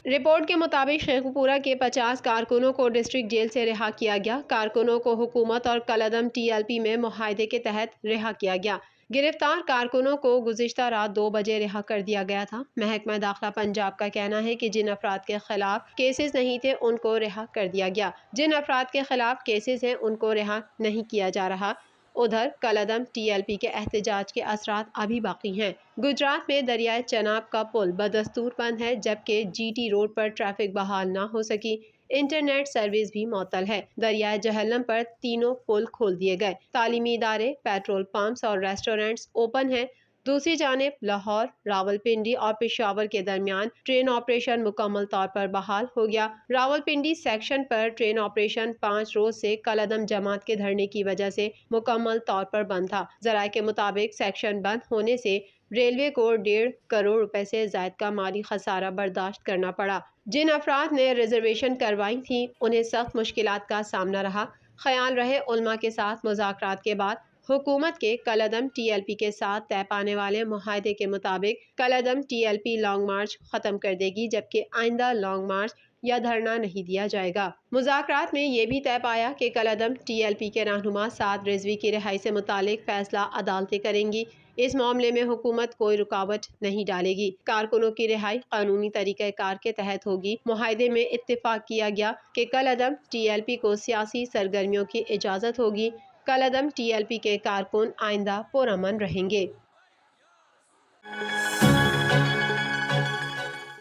Report کے مطابق شیخوپورہ کے 50 کارکنوں کو ڈسٹرکٹ جیل سے رہا کیا گیا۔ کارکنوں کو حکومت اور کالعدم ٹی ایل پی میں معاہدے کے تحت رہا کیا گیا۔ گرفتار کارکنوں کو گزشتہ رات 2 بجے رہا کر دیا گیا تھا۔ محکمہ داخلہ پنجاب کا کہنا ہے کہ جن افراد کے خلاف کیسز نہیں تھے ان کو رہا کر دیا گیا۔ جن افراد کے خلاف کیسز ہیں ان کو رہا نہیں کیا جا رہا۔ ادھر کالعدم ٹی ایل پی کے احتجاج کے اثرات ابھی باقی ہیں۔ گجرات میں دریائے چناب کا پل بدستور بند ہے، جبکہ جی ٹی روڈ پر ٹریفک بحال نہ ہو سکی۔ انٹرنیٹ سروس بھی معطل ہے۔ دریائے جہلم پر تینوں پل کھول دیے گئے۔ تعلیمی ادارے، پیٹرول پمپس اور ریسٹورنٹس اوپن ہیں۔ دوسری جانب لاہور، راولپنڈی اور پشاور کے درمیان ٹرین آپریشن مکمل طور پر بحال ہو گیا۔ راولپنڈی سیکشن پر ٹرین آپریشن 5 روز سے کالعدم جماعت کے دھرنے کی وجہ سے مکمل طور پر بند تھا۔ ذرائع کے مطابق سیکشن بند ہونے سے ریلوے کو 1.5 کروڑ روپے سے زائد کا مالی خسارہ برداشت کرنا پڑا۔ جن افراد نے ریزرویشن کروائی تھی انہیں سخت مشکلات کا سامنا رہا۔ خیال رہے علماء کے ساتھ مذاکرات کے بعد حکومت کے کالعدم ٹی ایل پی کے ساتھ طے پانے والے معاہدے کے مطابق کالعدم T L P long march ختم کر دے گی، جبکہ آئندہ لانگ مارچ یا دھرنا نہیں دیا جائے گا۔ مذاکرات میں یہ بھی طے پایا کہ کالعدم ٹی ایل پی کے رہنما سعد رضوی کی رہائی سے متعلق فیصلہ عدالتیں کریں گی۔ اس معاملے میں حکومت کوئی رکاوٹ نہیں ڈالے گی۔ کارکنوں کی رہائی قانونی طریقہ کار کے تحت ہوگی۔ معاہدے میں اتفاق کیا گیا کہ کالعدم ٹی ایل پی کو سیاسی سرگرمیوں کی اجازت ہوگی۔ کالعدم ٹی ایل پی کے کارکن آئندہ پرامن رہیں گے۔